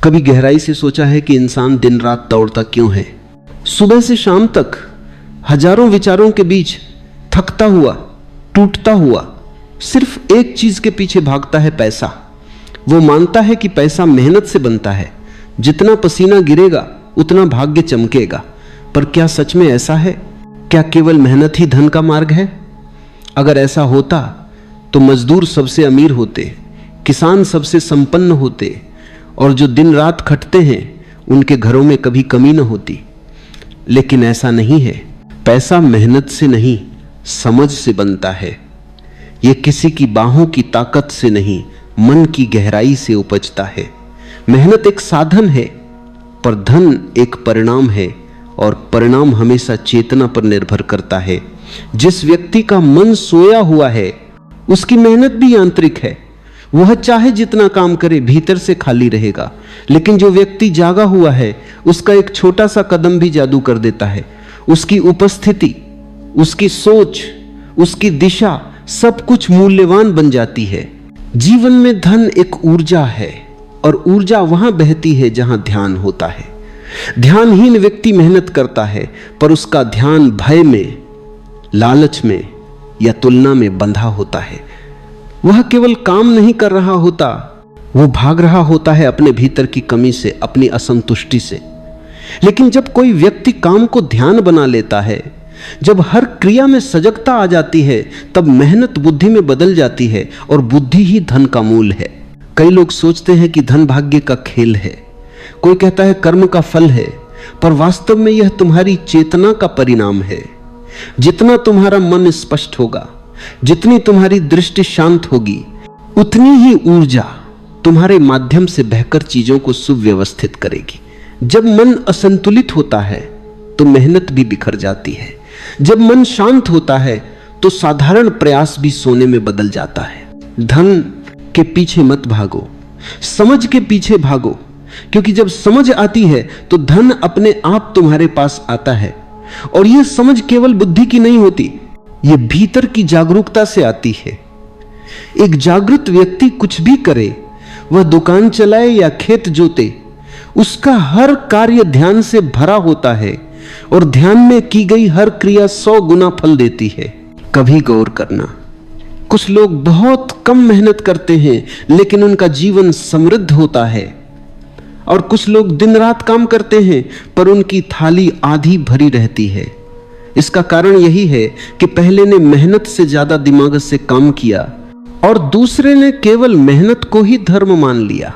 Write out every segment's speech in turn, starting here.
कभी गहराई से सोचा है कि इंसान दिन रात दौड़ता क्यों है? सुबह से शाम तक हजारों विचारों के बीच थकता हुआ, टूटता हुआ, सिर्फ एक चीज के पीछे भागता है, पैसा। वो मानता है कि पैसा मेहनत से बनता है, जितना पसीना गिरेगा उतना भाग्य चमकेगा। पर क्या सच में ऐसा है? क्या केवल मेहनत ही धन का मार्ग है? अगर ऐसा होता तो मजदूर सबसे अमीर होते, किसान सबसे संपन्न होते, और जो दिन रात खटते हैं उनके घरों में कभी कमी न होती। लेकिन ऐसा नहीं है। पैसा मेहनत से नहीं, समझ से बनता है। यह किसी की बाहों की ताकत से नहीं, मन की गहराई से उपजता है। मेहनत एक साधन है, पर धन एक परिणाम है, और परिणाम हमेशा चेतना पर निर्भर करता है। जिस व्यक्ति का मन सोया हुआ है उसकी मेहनत भी यांत्रिक है। वह चाहे जितना काम करे भीतर से खाली रहेगा। लेकिन जो व्यक्ति जागा हुआ है उसका एक छोटा सा कदम भी जादू कर देता है। उसकी उपस्थिति, उसकी सोच, उसकी दिशा, सब कुछ मूल्यवान बन जाती है। जीवन में धन एक ऊर्जा है, और ऊर्जा वहां बहती है जहां ध्यान होता है। ध्यानहीन व्यक्ति मेहनत करता है, पर उसका ध्यान भय में, लालच में या तुलना में बंधा होता है। वह केवल काम नहीं कर रहा होता, वो भाग रहा होता है अपने भीतर की कमी से, अपनी असंतुष्टि से। लेकिन जब कोई व्यक्ति काम को ध्यान बना लेता है, जब हर क्रिया में सजगता आ जाती है, तब मेहनत बुद्धि में बदल जाती है, और बुद्धि ही धन का मूल है। कई लोग सोचते हैं कि धन भाग्य का खेल है, कोई कहता है कर्म का फल है, पर वास्तव में यह तुम्हारी चेतना का परिणाम है। जितना तुम्हारा मन स्पष्ट होगा, जितनी तुम्हारी दृष्टि शांत होगी, उतनी ही ऊर्जा तुम्हारे माध्यम से बहकर चीजों को सुव्यवस्थित करेगी। जब मन असंतुलित होता है तो मेहनत भी बिखर जाती है। जब मन शांत होता है तो साधारण प्रयास भी सोने में बदल जाता है। धन के पीछे मत भागो, समझ के पीछे भागो, क्योंकि जब समझ आती है तो धन अपने आप तुम्हारे पास आता है। और यह समझ केवल बुद्धि की नहीं होती, यह भीतर की जागरूकता से आती है। एक जागृत व्यक्ति कुछ भी करे, वह दुकान चलाए या खेत जोते, उसका हर कार्य ध्यान से भरा होता है, और ध्यान में की गई हर क्रिया 100 गुना फल देती है। कभी गौर करना, कुछ लोग बहुत कम मेहनत करते हैं लेकिन उनका जीवन समृद्ध होता है, और कुछ लोग दिन रात काम करते हैं पर उनकी थाली आधी भरी रहती है। इसका कारण यही है कि पहले ने मेहनत से ज्यादा दिमाग से काम किया, और दूसरे ने केवल मेहनत को ही धर्म मान लिया।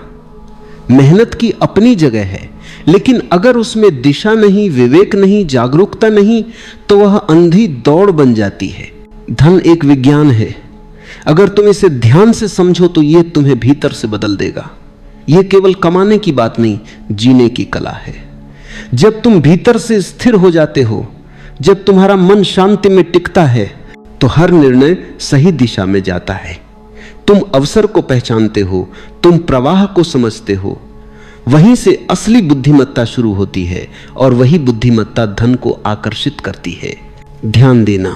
मेहनत की अपनी जगह है, लेकिन अगर उसमें दिशा नहीं, विवेक नहीं, जागरूकता नहीं, तो वह अंधी दौड़ बन जाती है। धन एक विज्ञान है। अगर तुम इसे ध्यान से समझो तो यह तुम्हें भीतर से बदल देगा। यह केवल कमाने की बात नहीं, जीने की कला है। जब तुम भीतर से स्थिर हो जाते हो, जब तुम्हारा मन शांति में टिकता है, तो हर निर्णय सही दिशा में जाता है। तुम अवसर को पहचानते हो, तुम प्रवाह को समझते हो। वहीं से असली बुद्धिमत्ता शुरू होती है, और वही बुद्धिमत्ता धन को आकर्षित करती है। ध्यान देना,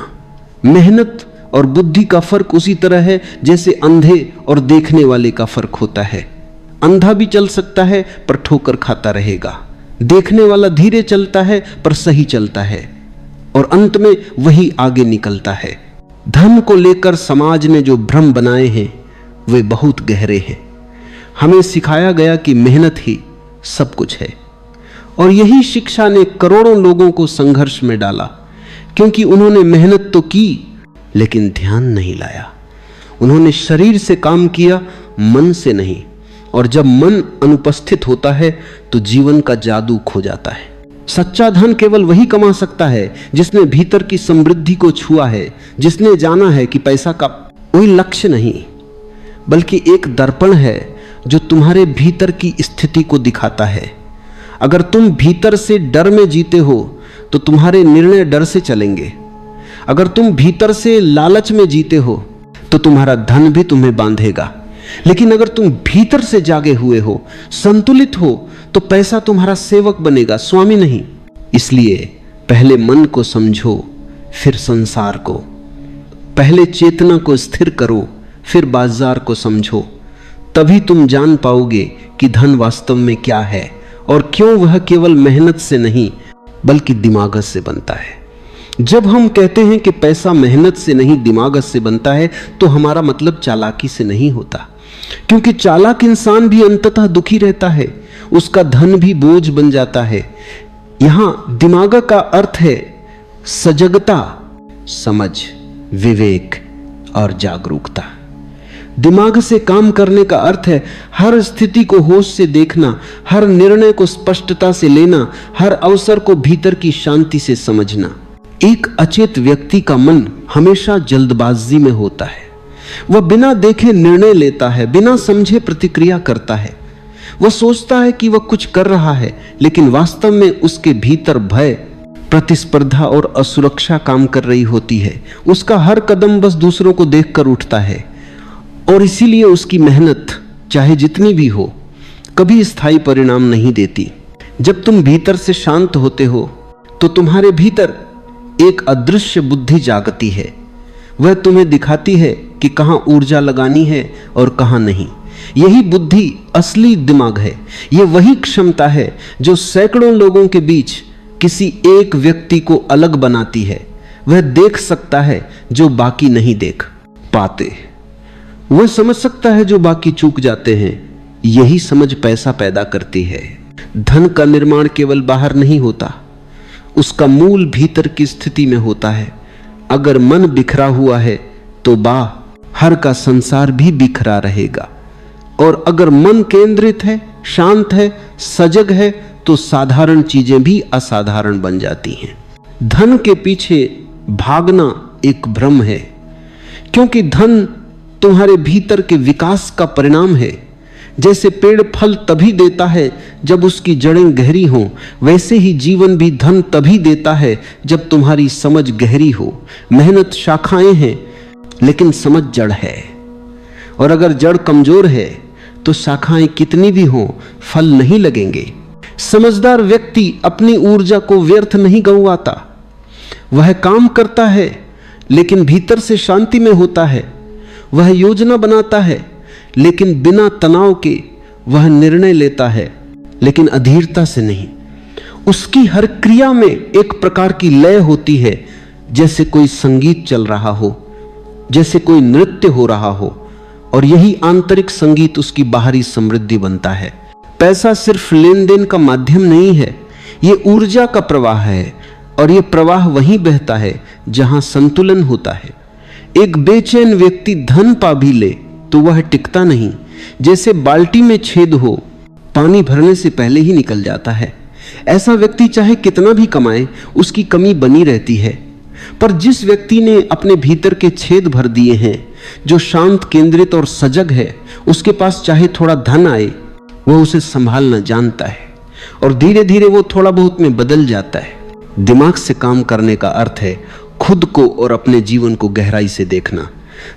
मेहनत और बुद्धि का फर्क उसी तरह है जैसे अंधे और देखने वाले का फर्क होता है। अंधा भी चल सकता है पर ठोकर खाता रहेगा, देखने वाला धीरे चलता है पर सही चलता है, और अंत में वही आगे निकलता है। धन को लेकर समाज ने जो भ्रम बनाए हैं वे बहुत गहरे हैं। हमें सिखाया गया कि मेहनत ही सब कुछ है, और यही शिक्षा ने करोड़ों लोगों को संघर्ष में डाला, क्योंकि उन्होंने मेहनत तो की लेकिन ध्यान नहीं लाया। उन्होंने शरीर से काम किया, मन से नहीं, और जब मन अनुपस्थित होता है तो जीवन का जादू खो जाता है। सच्चा धन केवल वही कमा सकता है जिसने भीतर की समृद्धि को छुआ है, जिसने जाना है कि पैसा का कोई लक्ष्य नहीं बल्कि एक दर्पण है जो तुम्हारे भीतर की स्थिति को दिखाता है। अगर तुम भीतर से डर में जीते हो तो तुम्हारे निर्णय डर से चलेंगे। अगर तुम भीतर से लालच में जीते हो तो तुम्हारा धन भी तुम्हें बांधेगा। लेकिन अगर तुम भीतर से जागे हुए हो, संतुलित हो, तो पैसा तुम्हारा सेवक बनेगा, स्वामी नहीं। इसलिए पहले मन को समझो, फिर संसार को। पहले चेतना को स्थिर करो, फिर बाजार को समझो। तभी तुम जान पाओगे कि धन वास्तव में क्या है और क्यों वह केवल मेहनत से नहीं बल्कि दिमाग से बनता है। जब हम कहते हैं कि पैसा मेहनत से नहीं दिमाग से बनता है, तो हमारा मतलब चालाकी से नहीं होता, क्योंकि चालाक इंसान भी अंततः दुखी रहता है, उसका धन भी बोझ बन जाता है। यहां दिमाग का अर्थ है सजगता, समझ, विवेक और जागरूकता। दिमाग से काम करने का अर्थ है हर स्थिति को होश से देखना, हर निर्णय को स्पष्टता से लेना, हर अवसर को भीतर की शांति से समझना। एक अचेत व्यक्ति का मन हमेशा जल्दबाजी में होता है। वह बिना देखे निर्णय लेता है, बिना समझे प्रतिक्रिया करता है। वह सोचता है कि वह कुछ कर रहा है, लेकिन वास्तव में उसके भीतर भय, प्रतिस्पर्धा और असुरक्षा काम कर रही होती है। उसका हर कदम बस दूसरों को देखकर उठता है और इसीलिए उसकी मेहनत चाहे जितनी भी हो कभी स्थायी परिणाम नहीं देती। जब तुम भीतर से शांत होते हो तो तुम्हारे भीतर एक अदृश्य बुद्धि जागती है। वह तुम्हें दिखाती है कि कहां ऊर्जा लगानी है और कहां नहीं। यही बुद्धि असली दिमाग है। यह वही क्षमता है जो सैकड़ों लोगों के बीच किसी एक व्यक्ति को अलग बनाती है। वह देख सकता है जो बाकी नहीं देख पाते, वह समझ सकता है जो बाकी चूक जाते हैं। यही समझ पैसा पैदा करती है। धन का निर्माण केवल बाहर नहीं होता, उसका मूल भीतर की स्थिति में होता है। अगर मन बिखरा हुआ है तो बाहर का संसार भी बिखरा रहेगा, और अगर मन केंद्रित है, शांत है, सजग है, तो साधारण चीजें भी असाधारण बन जाती हैं। धन के पीछे भागना एक भ्रम है, क्योंकि धन तुम्हारे भीतर के विकास का परिणाम है। जैसे पेड़ फल तभी देता है जब उसकी जड़ें गहरी हों, वैसे ही जीवन भी धन तभी देता है जब तुम्हारी समझ गहरी हो। मेहनत शाखाएं हैं लेकिन समझ जड़ है, और अगर जड़ कमजोर है तो शाखाएं कितनी भी हों फल नहीं लगेंगे। समझदार व्यक्ति अपनी ऊर्जा को व्यर्थ नहीं गंवाता। वह काम करता है लेकिन भीतर से शांति में होता है। वह योजना बनाता है लेकिन बिना तनाव के। वह निर्णय लेता है लेकिन अधीरता से नहीं। उसकी हर क्रिया में एक प्रकार की लय होती है, जैसे कोई संगीत चल रहा हो, जैसे कोई नृत्य हो रहा हो, और यही आंतरिक संगीत उसकी बाहरी समृद्धि बनता है। पैसा सिर्फ लेन देन का माध्यम नहीं है, ये ऊर्जा का प्रवाह है, और ये प्रवाह वहीं बहता है जहां संतुलन होता है। एक बेचैन व्यक्ति धन पा भी ले तो वह टिकता नहीं। जैसे बाल्टी में छेद हो, पानी भरने से पहले ही निकल जाता है। ऐसा व्यक्ति चाहे कितना भी कमाए, उसकी कमी बनी रहती है। पर जिस व्यक्ति ने अपने भीतर के छेद भर दिए हैं, जो शांत, केंद्रित और सजग है, उसके पास चाहे थोड़ा धन आए, वह उसे संभालना जानता है, और धीरे धीरे वो थोड़ा बहुत में बदल जाता है। दिमाग से काम करने का अर्थ है खुद को और अपने जीवन को गहराई से देखना।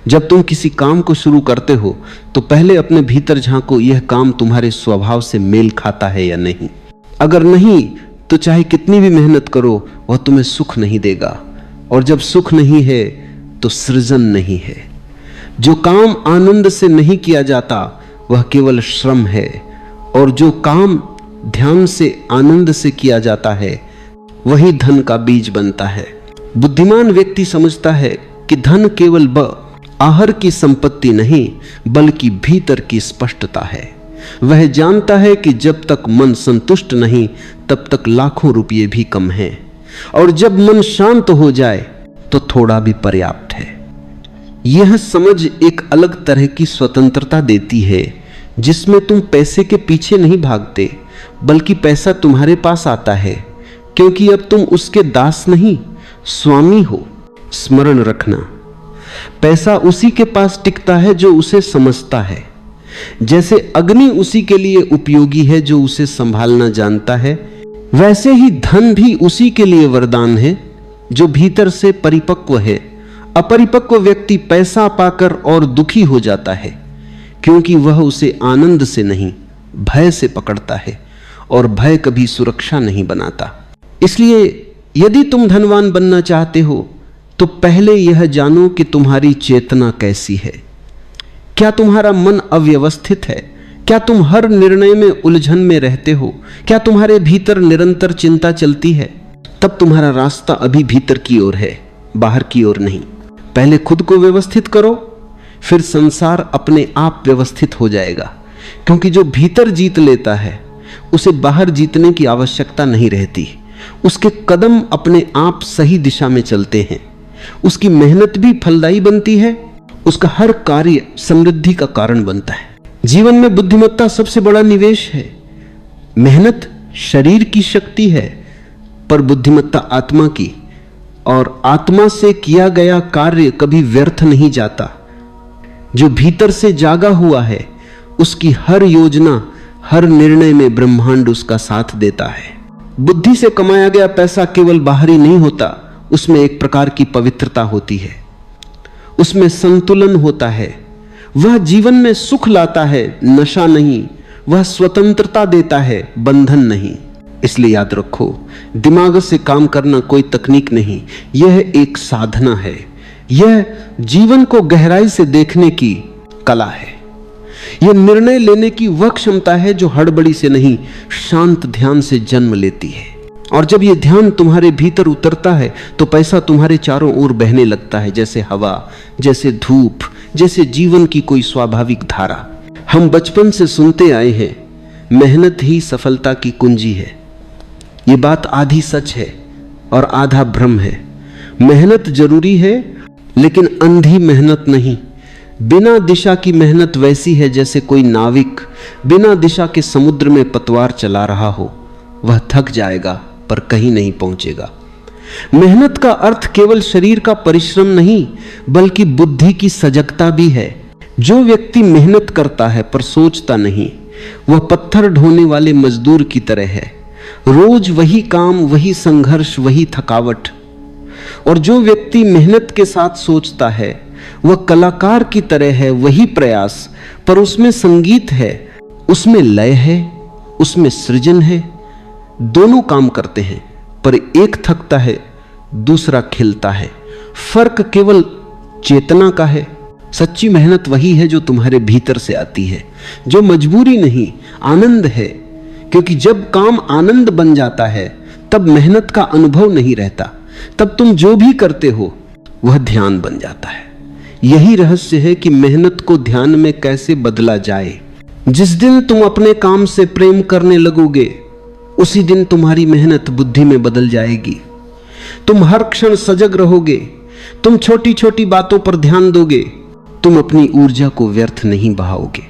जब तुम किसी काम को शुरू करते हो तो पहले अपने भीतर झांको, यह काम तुम्हारे स्वभाव से मेल खाता है या नहीं। अगर नहीं तो चाहे कितनी भी मेहनत करो, वह तुम्हें सुख नहीं देगा, और जब सुख नहीं है तो सृजन नहीं है। जो काम आनंद से नहीं किया जाता वह केवल श्रम है, और जो काम ध्यान से, आनंद से किया जाता है, वही धन का बीज बनता है। बुद्धिमान व्यक्ति समझता है कि धन केवल आहर की संपत्ति नहीं बल्कि भीतर की स्पष्टता है। वह जानता है कि जब तक मन संतुष्ट नहीं तब तक लाखों रुपये भी कम हैं, और जब मन शांत हो जाए तो थोड़ा भी पर्याप्त है। यह समझ एक अलग तरह की स्वतंत्रता देती है, जिसमें तुम पैसे के पीछे नहीं भागते बल्कि पैसा तुम्हारे पास आता है, क्योंकि अब तुम उसके दास नहीं, स्वामी हो। स्मरण रखना, पैसा उसी के पास टिकता है जो उसे समझता है। जैसे अग्नि उसी के लिए उपयोगी है जो उसे संभालना जानता है, वैसे ही धन भी उसी के लिए वरदान है जो भीतर से परिपक्व है। अपरिपक्व व्यक्ति पैसा पाकर और दुखी हो जाता है, क्योंकि वह उसे आनंद से नहीं भय से पकड़ता है, और भय कभी सुरक्षा नहीं बनाता। इसलिए यदि तुम धनवान बनना चाहते हो तो पहले यह जानो कि तुम्हारी चेतना कैसी है। क्या तुम्हारा मन अव्यवस्थित है? क्या तुम हर निर्णय में उलझन में रहते हो? क्या तुम्हारे भीतर निरंतर चिंता चलती है? तब तुम्हारा रास्ता अभी भीतर की ओर है, बाहर की ओर नहीं। पहले खुद को व्यवस्थित करो, फिर संसार अपने आप व्यवस्थित हो जाएगा। क्योंकि जो भीतर जीत लेता है उसे बाहर जीतने की आवश्यकता नहीं रहती। उसके कदम अपने आप सही दिशा में चलते हैं, उसकी मेहनत भी फलदायी बनती है, उसका हर कार्य समृद्धि का कारण बनता है। जीवन में बुद्धिमत्ता सबसे बड़ा निवेश है। मेहनत शरीर की शक्ति है, पर बुद्धिमत्ता आत्मा की, और आत्मा से किया गया कार्य कभी व्यर्थ नहीं जाता। जो भीतर से जागा हुआ है उसकी हर योजना, हर निर्णय में ब्रह्मांड उसका साथ देता है। बुद्धि से कमाया गया पैसा केवल बाहरी नहीं होता, उसमें एक प्रकार की पवित्रता होती है, उसमें संतुलन होता है। वह जीवन में सुख लाता है, नशा नहीं। वह स्वतंत्रता देता है, बंधन नहीं। इसलिए याद रखो, दिमाग से काम करना कोई तकनीक नहीं, यह एक साधना है। यह जीवन को गहराई से देखने की कला है। यह निर्णय लेने की वह क्षमता है जो हड़बड़ी से नहीं, शांत ध्यान से जन्म लेती है। और जब यह ध्यान तुम्हारे भीतर उतरता है तो पैसा तुम्हारे चारों ओर बहने लगता है, जैसे हवा, जैसे धूप, जैसे जीवन की कोई स्वाभाविक धारा। हम बचपन से सुनते आए हैं, मेहनत ही सफलता की कुंजी है। ये बात आधी सच है और आधा भ्रम है। मेहनत जरूरी है, लेकिन अंधी मेहनत नहीं। बिना दिशा की मेहनत वैसी है जैसे कोई नाविक बिना दिशा के समुद्र में पतवार चला रहा हो। वह थक जाएगा पर कहीं नहीं पहुंचेगा। मेहनत का अर्थ केवल शरीर का परिश्रम नहीं, बल्कि बुद्धि की सजगता भी है। जो व्यक्ति मेहनत करता है पर सोचता नहीं, वह पत्थर ढोने वाले मजदूर की तरह है। रोज वही काम, वही संघर्ष, वही थकावट। और जो व्यक्ति मेहनत के साथ सोचता है वह कलाकार की तरह है, वही प्रयास, पर उसमें संगीत है, उसमें लय है, उसमें सृजन है। दोनों काम करते हैं, पर एक थकता है, दूसरा खिलता है। फर्क केवल चेतना का है। सच्ची मेहनत वही है जो तुम्हारे भीतर से आती है, जो मजबूरी नहीं, आनंद है। क्योंकि जब काम आनंद बन जाता है तब मेहनत का अनुभव नहीं रहता, तब तुम जो भी करते हो वह ध्यान बन जाता है। यही रहस्य है कि मेहनत को ध्यान में कैसे बदला जाए। जिस दिन तुम अपने काम से प्रेम करने लगोगे, उसी दिन तुम्हारी मेहनत बुद्धि में बदल जाएगी। तुम हर क्षण सजग रहोगे, तुम छोटी छोटी बातों पर ध्यान दोगे, तुम अपनी ऊर्जा को व्यर्थ नहीं बहाओगे।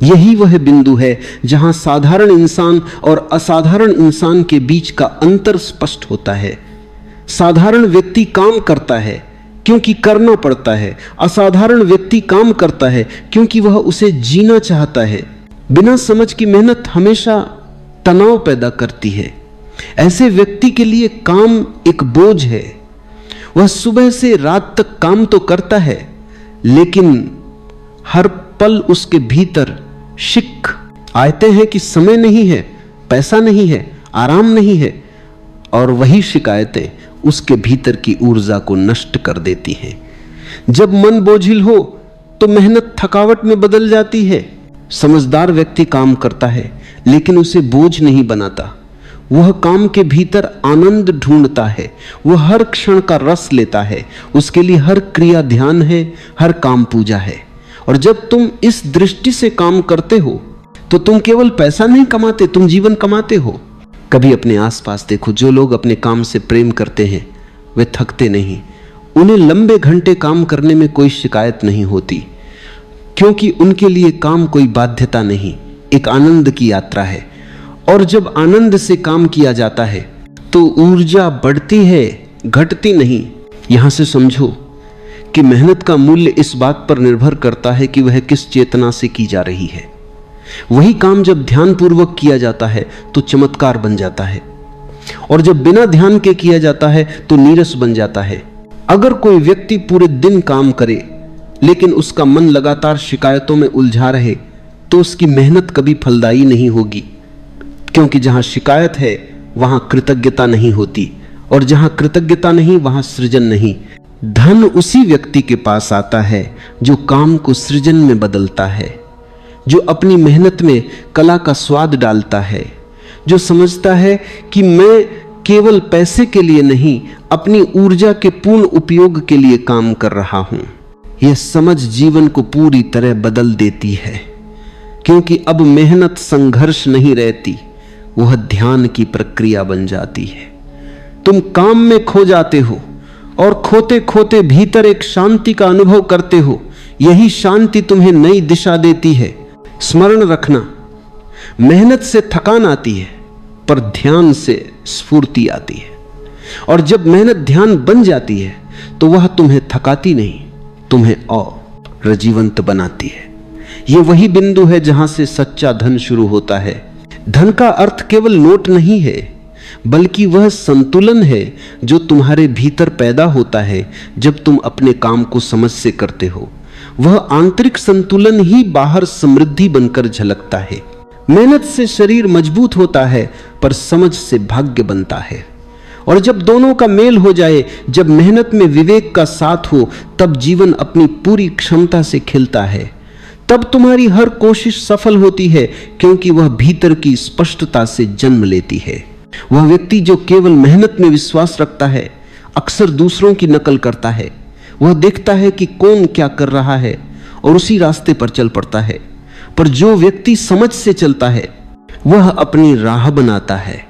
यही वह बिंदु है जहां साधारण इंसान और असाधारण इंसान के बीच का अंतर स्पष्ट होता है। साधारण व्यक्ति काम करता है क्योंकि करना पड़ता है, असाधारण व्यक्ति काम करता है क्योंकि वह उसे जीना चाहता है। बिना समझ की मेहनत हमेशा तनाव पैदा करती है। ऐसे व्यक्ति के लिए काम एक बोझ है। वह सुबह से रात तक काम तो करता है, लेकिन हर पल उसके भीतर शिक आते हैं कि समय नहीं है, पैसा नहीं है, आराम नहीं है। और वही शिकायतें उसके भीतर की ऊर्जा को नष्ट कर देती हैं। जब मन बोझिल हो तो मेहनत थकावट में बदल जाती है। समझदार व्यक्ति काम करता है लेकिन उसे बोझ नहीं बनाता। वह काम के भीतर आनंद ढूंढता है, वह हर क्षण का रस लेता है। उसके लिए हर क्रिया ध्यान है, हर काम पूजा है। और जब तुम इस दृष्टि से काम करते हो तो तुम केवल पैसा नहीं कमाते, तुम जीवन कमाते हो। कभी अपने आसपास देखो, जो लोग अपने काम से प्रेम करते हैं वे थकते नहीं। उन्हें लंबे घंटे काम करने में कोई शिकायत नहीं होती, क्योंकि उनके लिए काम कोई बाध्यता नहीं, एक आनंद की यात्रा है। और जब आनंद से काम किया जाता है तो ऊर्जा बढ़ती है, घटती नहीं। यहां से समझो कि मेहनत का मूल्य इस बात पर निर्भर करता है कि वह किस चेतना से की जा रही है। वही काम जब ध्यानपूर्वक किया जाता है तो चमत्कार बन जाता है, और जब बिना ध्यान के किया जाता है तो नीरस बन जाता है। अगर कोई व्यक्ति पूरे दिन काम करे लेकिन उसका मन लगातार शिकायतों में उलझा रहे तो उसकी मेहनत कभी फलदायी नहीं होगी। क्योंकि जहां शिकायत है वहां कृतज्ञता नहीं होती, और जहां कृतज्ञता नहीं वहां सृजन नहीं। धन उसी व्यक्ति के पास आता है जो काम को सृजन में बदलता है, जो अपनी मेहनत में कला का स्वाद डालता है, जो समझता है कि मैं केवल पैसे के लिए नहीं, अपनी ऊर्जा के पूर्ण उपयोग के लिए काम कर रहा हूं। यह समझ जीवन को पूरी तरह बदल देती है, क्योंकि अब मेहनत संघर्ष नहीं रहती, वह ध्यान की प्रक्रिया बन जाती है। तुम काम में खो जाते हो और खोते खोते भीतर एक शांति का अनुभव करते हो। यही शांति तुम्हें नई दिशा देती है। स्मरण रखना, मेहनत से थकान आती है पर ध्यान से स्फूर्ति आती है, और जब मेहनत ध्यान बन जाती है तो वह तुम्हें थकाती नहीं, तुम्हें और जीवंत बनाती है। यह वही बिंदु है जहां से सच्चा धन शुरू होता है। धन का अर्थ केवल नोट नहीं है, बल्कि वह संतुलन है जो तुम्हारे भीतर पैदा होता है जब तुम अपने काम को समझ से करते हो। वह आंतरिक संतुलन ही बाहर समृद्धि बनकर झलकता है। मेहनत से शरीर मजबूत होता है, पर समझ से भाग्य बनता है। और जब दोनों का मेल हो जाए, जब मेहनत में विवेक का साथ हो, तब जीवन अपनी पूरी क्षमता से खिलता है। तब तुम्हारी हर कोशिश सफल होती है, क्योंकि वह भीतर की स्पष्टता से जन्म लेती है। वह व्यक्ति जो केवल मेहनत में विश्वास रखता है, अक्सर दूसरों की नकल करता है। वह देखता है कि कौन क्या कर रहा है और उसी रास्ते पर चल पड़ता है। पर जो व्यक्ति समझ से चलता है, वह अपनी राह बनाता है।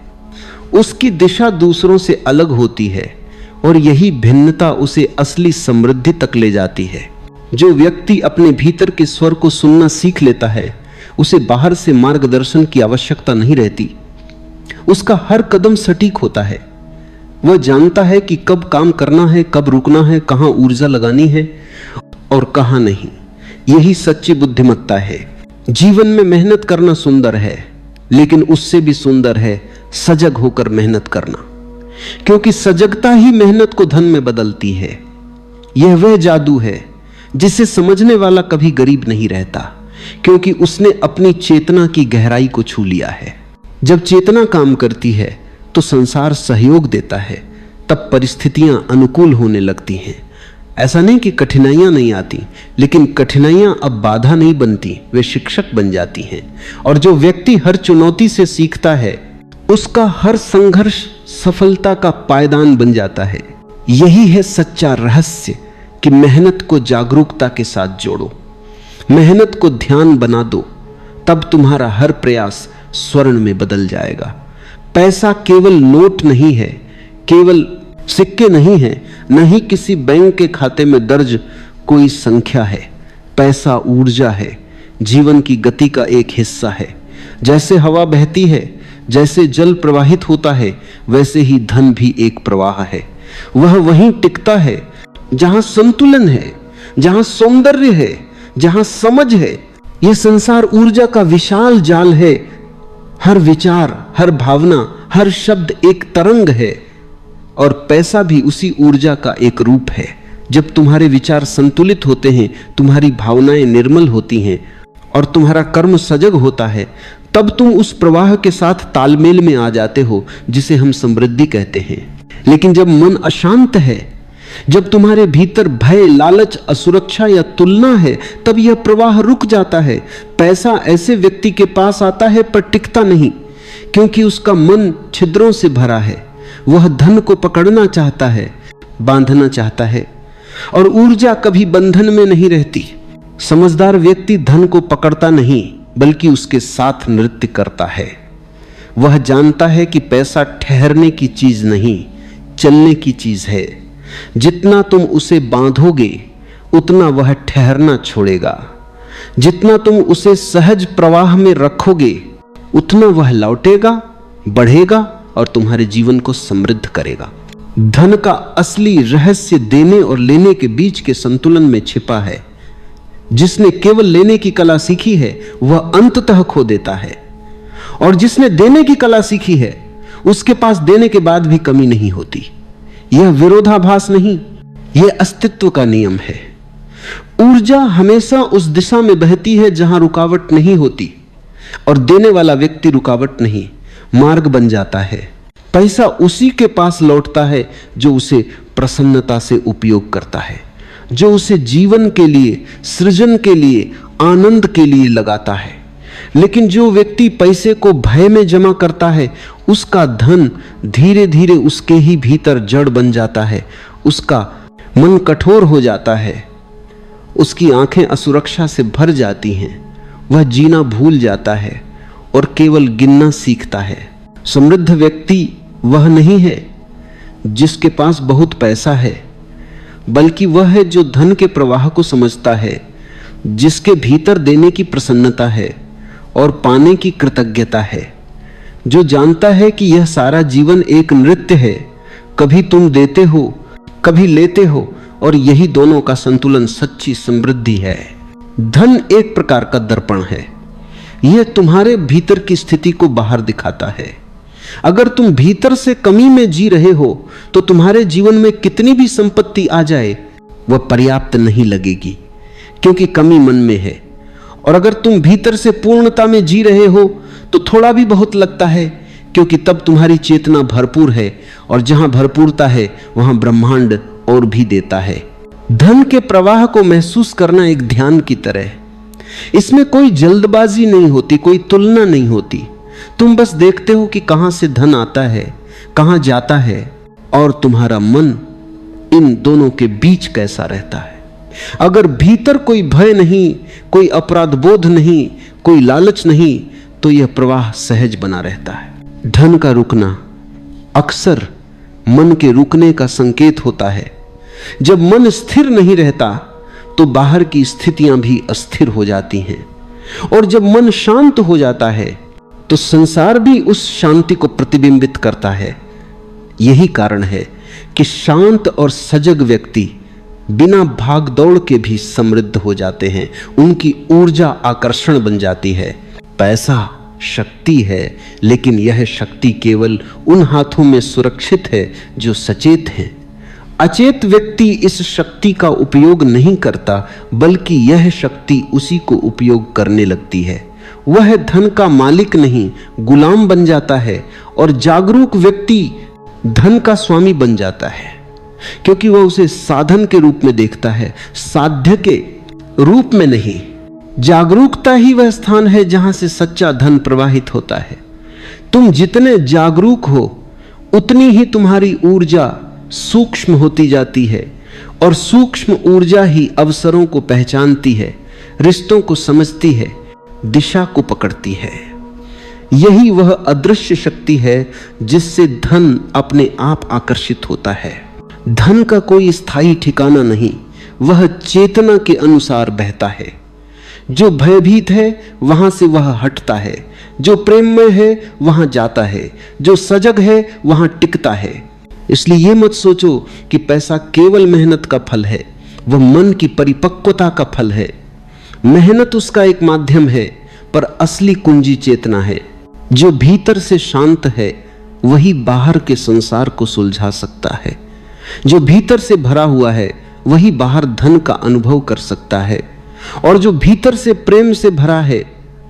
उसकी दिशा दूसरों से अलग होती है, और यही भिन्नता उसे असली समृद्धि तक ले जाती है। जो व्यक्ति अपने भीतर के स्वर को सुनना सीख लेता है, उसे बाहर से मार्गदर्शन की आवश्यकता नहीं रहती। उसका हर कदम सटीक होता है। वह जानता है कि कब काम करना है, कब रुकना है, कहां ऊर्जा लगानी है और कहां नहीं। यही सच्ची बुद्धिमत्ता है। जीवन में मेहनत करना सुंदर है, लेकिन उससे भी सुंदर है सजग होकर मेहनत करना, क्योंकि सजगता ही मेहनत को धन में बदलती है। यह वह जादू है जिसे समझने वाला कभी गरीब नहीं रहता, क्योंकि उसने अपनी चेतना की गहराई को छू लिया है। जब चेतना काम करती है तो संसार सहयोग देता है, तब परिस्थितियां अनुकूल होने लगती हैं। ऐसा नहीं कि कठिनाइयां नहीं आती, लेकिन कठिनाइयां अब बाधा नहीं बनती, वे शिक्षक बन जाती हैं। और जो व्यक्ति हर चुनौती से सीखता है, उसका हर संघर्ष सफलता का पायदान बन जाता है। यही है सच्चा रहस्य कि मेहनत को जागरूकता के साथ जोड़ो, मेहनत को ध्यान बना दो, तब तुम्हारा हर प्रयास स्वर्ण में बदल जाएगा। पैसा केवल नोट नहीं है, केवल सिक्के नहीं है, न ही किसी बैंक के खाते में दर्ज कोई संख्या है। पैसा ऊर्जा है, जीवन की गति का एक हिस्सा है। जैसे हवा बहती है, जैसे जल प्रवाहित होता है, वैसे ही धन भी एक प्रवाह है। वह वहीं टिकता है जहां संतुलन है, जहां सौंदर्य है, जहां समझ है। यह संसार ऊर्जा का विशाल जाल है। हर विचार, हर भावना, हर शब्द एक तरंग है, और पैसा भी उसी ऊर्जा का एक रूप है। जब तुम्हारे विचार संतुलित होते हैं, तुम्हारी भावनाएं निर्मल होती हैं और तुम्हारा कर्म सजग होता है, तब तुम उस प्रवाह के साथ तालमेल में आ जाते हो जिसे हम समृद्धि कहते हैं। लेकिन जब मन अशांत है, जब तुम्हारे भीतर भय, लालच, असुरक्षा या तुलना है, तब यह प्रवाह रुक जाता है। पैसा ऐसे व्यक्ति के पास आता है पर टिकता नहीं, क्योंकि उसका मन छिद्रों से भरा है। वह धन को पकड़ना चाहता है, बांधना चाहता है, और ऊर्जा कभी बंधन में नहीं रहती। समझदार व्यक्ति धन को पकड़ता नहीं, बल्कि उसके साथ नृत्य करता है। वह जानता है कि पैसा ठहरने की चीज नहीं, चलने की चीज है। जितना तुम उसे बांधोगे, उतना वह ठहरना छोड़ेगा। जितना तुम उसे सहज प्रवाह में रखोगे, उतना वह लौटेगा, बढ़ेगा और तुम्हारे जीवन को समृद्ध करेगा। धन का असली रहस्य देने और लेने के बीच के संतुलन में छिपा है। जिसने केवल लेने की कला सीखी है, वह अंततः खो देता है, और जिसने देने की कला सीखी है, उसके पास देने के बाद भी कमी नहीं होती। यह विरोधाभास नहीं, यह अस्तित्व का नियम है। ऊर्जा हमेशा उस दिशा में बहती है जहां रुकावट नहीं होती, और देने वाला व्यक्ति रुकावट नहीं, मार्ग बन जाता है। पैसा उसी के पास लौटता है जो उसे प्रसन्नता से उपयोग करता है, जो उसे जीवन के लिए, सृजन के लिए, आनंद के लिए लगाता है। लेकिन जो व्यक्ति पैसे को भय में जमा करता है, उसका धन धीरे धीरे उसके ही भीतर जड़ बन जाता है, उसका मन कठोर हो जाता है, उसकी आंखें असुरक्षा से भर जाती हैं, वह जीना भूल जाता है और केवल गिनना सीखता है। समृद्ध व्यक्ति वह नहीं है जिसके पास बहुत पैसा है, बल्कि वह है जो धन के प्रवाह को समझता है, जिसके भीतर देने की प्रसन्नता है और पाने की कृतज्ञता है, जो जानता है कि यह सारा जीवन एक नृत्य है, कभी तुम देते हो, कभी लेते हो, और यही दोनों का संतुलन सच्ची समृद्धि है। धन एक प्रकार का दर्पण है, यह तुम्हारे भीतर की स्थिति को बाहर दिखाता है। अगर तुम भीतर से कमी में जी रहे हो तो तुम्हारे जीवन में कितनी भी संपत्ति आ जाए वह पर्याप्त नहीं लगेगी, क्योंकि कमी मन में है। और अगर तुम भीतर से पूर्णता में जी रहे हो तो थोड़ा भी बहुत लगता है, क्योंकि तब तुम्हारी चेतना भरपूर है, और जहां भरपूरता है वहां ब्रह्मांड और भी देता है। धन के प्रवाह को महसूस करना एक ध्यान की तरह है। इसमें कोई जल्दबाजी नहीं होती, कोई तुलना नहीं होती। तुम बस देखते हो कि कहां से धन आता है, कहां जाता है, और तुम्हारा मन इन दोनों के बीच कैसा रहता है। अगर भीतर कोई भय नहीं, कोई अपराध बोध नहीं, कोई लालच नहीं, तो यह प्रवाह सहज बना रहता है। धन का रुकना अक्सर मन के रुकने का संकेत होता है। जब मन स्थिर नहीं रहता तो बाहर की स्थितियां भी अस्थिर हो जाती हैं, और जब मन शांत हो जाता है तो संसार भी उस शांति को प्रतिबिंबित करता है। यही कारण है कि शांत और सजग व्यक्ति बिना भाग दौड़ के भी समृद्ध हो जाते हैं, उनकी ऊर्जा आकर्षण बन जाती है। पैसा शक्ति है, लेकिन यह शक्ति केवल उन हाथों में सुरक्षित है जो सचेत हैं। अचेत व्यक्ति इस शक्ति का उपयोग नहीं करता, बल्कि यह शक्ति उसी को उपयोग करने लगती है। वह धन का मालिक नहीं, गुलाम बन जाता है, और जागरूक व्यक्ति धन का स्वामी बन जाता है, क्योंकि वह उसे साधन के रूप में देखता है, साध्य के रूप में नहीं। जागरूकता ही वह स्थान है जहां से सच्चा धन प्रवाहित होता है। तुम जितने जागरूक हो उतनी ही तुम्हारी ऊर्जा सूक्ष्म होती जाती है, और सूक्ष्म ऊर्जा ही अवसरों को पहचानती है, रिश्तों को समझती है, दिशा को पकड़ती है। यही वह अदृश्य शक्ति है जिससे धन अपने आप आकर्षित होता है। धन का कोई स्थायी ठिकाना नहीं, वह चेतना के अनुसार बहता है। जो भयभीत है वहां से वह हटता है, जो प्रेममय है वहां जाता है, जो सजग है वहां टिकता है। इसलिए यह मत सोचो कि पैसा केवल मेहनत का फल है, वह मन की परिपक्वता का फल है। मेहनत उसका एक माध्यम है, पर असली कुंजी चेतना है। जो भीतर से शांत है वही बाहर के संसार को सुलझा सकता है। जो भीतर से भरा हुआ है वही बाहर धन का अनुभव कर सकता है, और जो भीतर से प्रेम से भरा है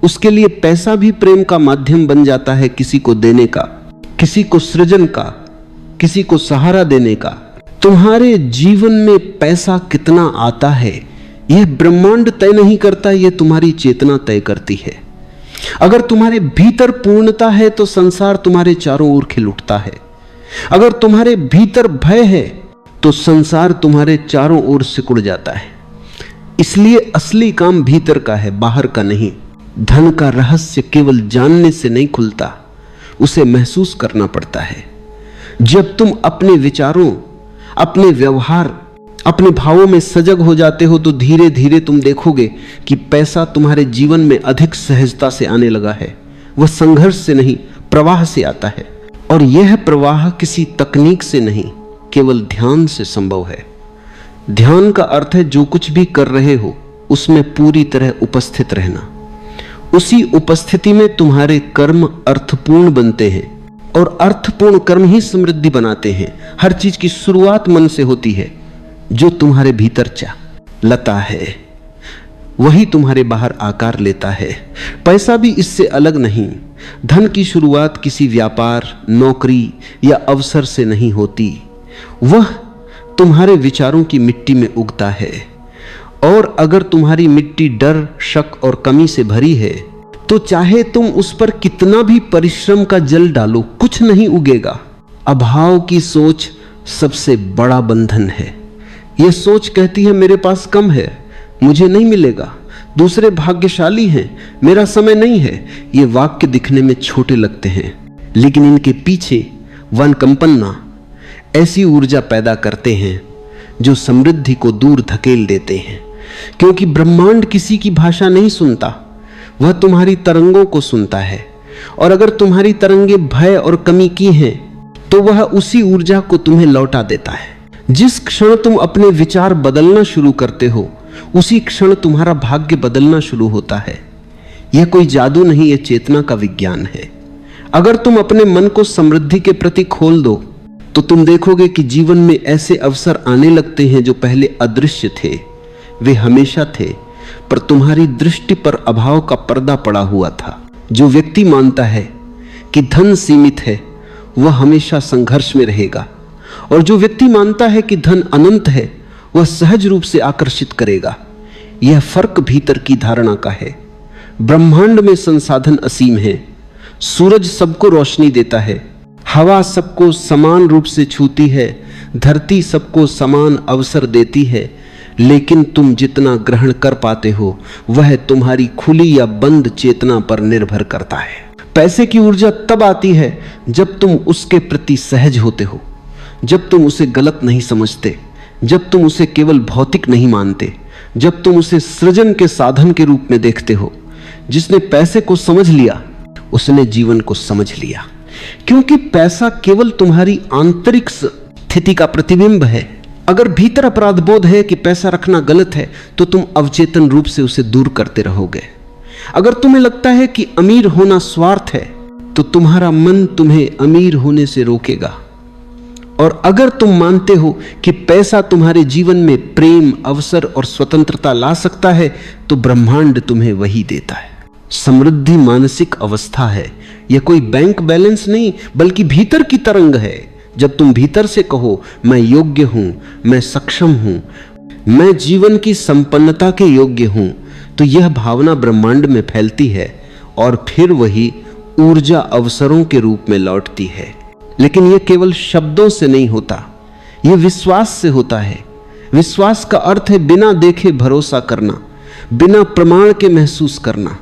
उसके लिए पैसा भी प्रेम का माध्यम बन जाता है, किसी को देने का, किसी को सृजन का, किसी को सहारा देने का। तुम्हारे जीवन में पैसा कितना आता है यह ब्रह्मांड तय नहीं करता, यह तुम्हारी चेतना तय करती है। अगर तुम्हारे भीतर पूर्णता है तो संसार तुम्हारे चारों ओर खिल उठता है। अगर तुम्हारे भीतर भय है तो संसार तुम्हारे चारों ओर सिकुड़ जाता है। इसलिए असली काम भीतर का है, बाहर का नहीं। धन का रहस्य केवल जानने से नहीं खुलता, उसे महसूस करना पड़ता है। जब तुम अपने विचारों, अपने व्यवहार, अपने भावों में सजग हो जाते हो तो धीरे धीरे तुम देखोगे कि पैसा तुम्हारे जीवन में अधिक सहजता से आने लगा है। वह संघर्ष से नहीं, प्रवाह से आता है, और यह प्रवाह किसी तकनीक से नहीं, केवल ध्यान से संभव है। ध्यान का अर्थ है जो कुछ भी कर रहे हो उसमें पूरी तरह उपस्थित रहना। उसी उपस्थिति में तुम्हारे कर्म अर्थपूर्ण बनते हैं, और अर्थपूर्ण कर्म ही समृद्धि बनाते हैं। हर चीज की शुरुआत मन से होती है। जो तुम्हारे भीतर लता है वही तुम्हारे बाहर आकार लेता है। पैसा भी इससे अलग नहीं। धन की शुरुआत किसी व्यापार, नौकरी या अवसर से नहीं होती। वह तुम्हारे विचारों की मिट्टी में उगता है, और अगर तुम्हारी मिट्टी डर, शक और कमी से भरी है तो चाहे तुम उस पर कितना भी परिश्रम का जल डालो, कुछ नहीं उगेगा। अभाव की सोच सबसे बड़ा बंधन है। यह सोच कहती है मेरे पास कम है, मुझे नहीं मिलेगा, दूसरे भाग्यशाली हैं, मेरा समय नहीं है। ये वाक्य दिखने में छोटे लगते हैं, लेकिन इनके पीछे वन कंपन्ना ऐसी ऊर्जा पैदा करते हैं जो समृद्धि को दूर धकेल देते हैं। क्योंकि ब्रह्मांड किसी की भाषा नहीं सुनता, वह तुम्हारी तरंगों को सुनता है। और अगर तुम्हारी तरंगे भय और कमी की हैं तो वह उसी ऊर्जा को तुम्हें लौटा देता है। जिस क्षण तुम अपने विचार बदलना शुरू करते हो, उसी क्षण तुम्हारा भाग्य बदलना शुरू होता है। यह कोई जादू नहीं, यह चेतना का विज्ञान है। अगर तुम अपने मन को समृद्धि के प्रति खोल दो तो तुम देखोगे कि जीवन में ऐसे अवसर आने लगते हैं जो पहले अदृश्य थे। वे हमेशा थे, पर तुम्हारी दृष्टि पर अभाव का पर्दा पड़ा हुआ था। जो व्यक्ति मानता है कि धन सीमित है, वह हमेशा संघर्ष में रहेगा, और जो व्यक्ति मानता है कि धन अनंत है, वह सहज रूप से आकर्षित करेगा। यह फर्क भीतर की धारणा का है। ब्रह्मांड में संसाधन असीम है। सूरज सबको रोशनी देता है, हवा सबको समान रूप से छूती है, धरती सबको समान अवसर देती है, लेकिन तुम जितना ग्रहण कर पाते हो वह तुम्हारी खुली या बंद चेतना पर निर्भर करता है। पैसे की ऊर्जा तब आती है जब तुम उसके प्रति सहज होते हो, जब तुम उसे गलत नहीं समझते, जब तुम उसे केवल भौतिक नहीं मानते, जब तुम उसे सृजन के साधन के रूप में देखते हो। जिसने पैसे को समझ लिया उसने जीवन को समझ लिया, क्योंकि पैसा केवल तुम्हारी आंतरिक स्थिति का प्रतिबिंब है। अगर भीतर अपराध बोध है कि पैसा रखना गलत है तो तुम अवचेतन रूप से उसे दूर करते रहोगे। अगर तुम्हें लगता है कि अमीर होना स्वार्थ है तो तुम्हारा मन तुम्हें अमीर होने से रोकेगा। और अगर तुम मानते हो कि पैसा तुम्हारे जीवन में प्रेम, अवसर और स्वतंत्रता ला सकता है तो ब्रह्मांड तुम्हें वही देता है। समृद्धि मानसिक अवस्था है, यह कोई बैंक बैलेंस नहीं बल्कि भीतर की तरंग है। जब तुम भीतर से कहो मैं योग्य हूं, मैं सक्षम हूं, मैं जीवन की संपन्नता के योग्य हूं, तो यह भावना ब्रह्मांड में फैलती है और फिर वही ऊर्जा अवसरों के रूप में लौटती है। लेकिन यह केवल शब्दों से नहीं होता, यह विश्वास से होता है। विश्वास का अर्थ है बिना देखे भरोसा करना, बिना प्रमाण के महसूस करना।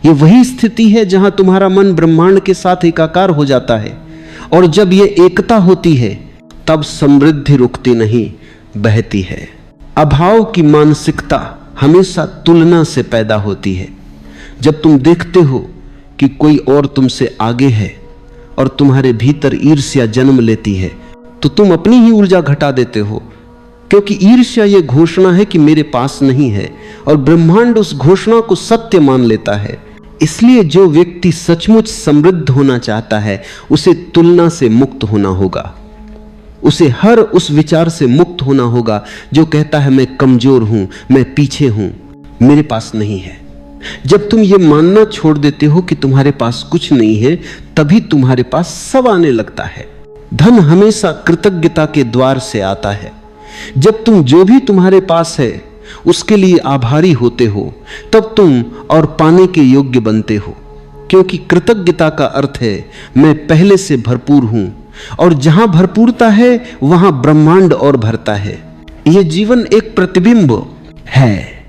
यह वही स्थिति है जहां तुम्हारा मन ब्रह्मांड के साथ एकाकार हो जाता है, और जब यह एकता होती है तब समृद्धि रुकती नहीं, बहती है। अभाव की मानसिकता हमेशा तुलना से पैदा होती है। जब तुम देखते हो कि कोई और तुमसे आगे है और तुम्हारे भीतर ईर्ष्या जन्म लेती है तो तुम अपनी ही ऊर्जा घटा देते हो, क्योंकि ईर्ष्या यह घोषणा है कि मेरे पास नहीं है, और ब्रह्मांड उस घोषणा को सत्य मान लेता है। इसलिए जो व्यक्ति सचमुच समृद्ध होना चाहता है उसे तुलना से मुक्त होना होगा। उसे हर उस विचार से मुक्त होना होगा जो कहता है मैं कमजोर हूं, मैं पीछे हूं, मेरे पास नहीं है। जब तुम ये मानना छोड़ देते हो कि तुम्हारे पास कुछ नहीं है, तभी तुम्हारे पास सब आने लगता है। धन हमेशा कृतज्ञता के द्वार से आता है। जब तुम जो भी तुम्हारे पास है उसके लिए आभारी होते हो, तब तुम और पाने के योग्य बनते हो, क्योंकि कृतज्ञता का अर्थ है मैं पहले से भरपूर हूं, और जहां भरपूरता है वहां ब्रह्मांड और भरता है। यह जीवन एक प्रतिबिंब है।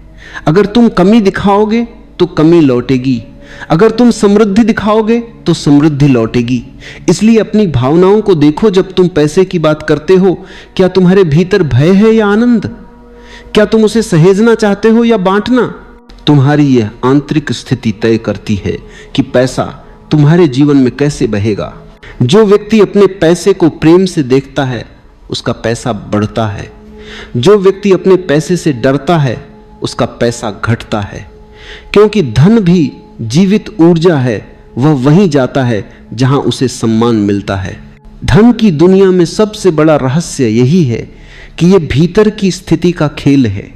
अगर तुम कमी दिखाओगे तो कमी लौटेगी, अगर तुम समृद्धि दिखाओगे तो समृद्धि लौटेगी। इसलिए अपनी भावनाओं को देखो। जब तुम पैसे की बात करते हो, क्या तुम्हारे भीतर भय है या आनंद? क्या तुम उसे सहेजना चाहते हो या बांटना? तुम्हारी यह आंतरिक स्थिति तय करती है कि पैसा तुम्हारे जीवन में कैसे बहेगा। जो व्यक्ति अपने पैसे को प्रेम से देखता है उसका पैसा बढ़ता है। जो व्यक्ति अपने पैसे से डरता है उसका पैसा घटता है, क्योंकि धन भी जीवित ऊर्जा है। वह वहीं जाता है जहां उसे सम्मान मिलता है। धन की दुनिया में सबसे बड़ा रहस्य यही है कि यह भीतर की स्थिति का खेल है।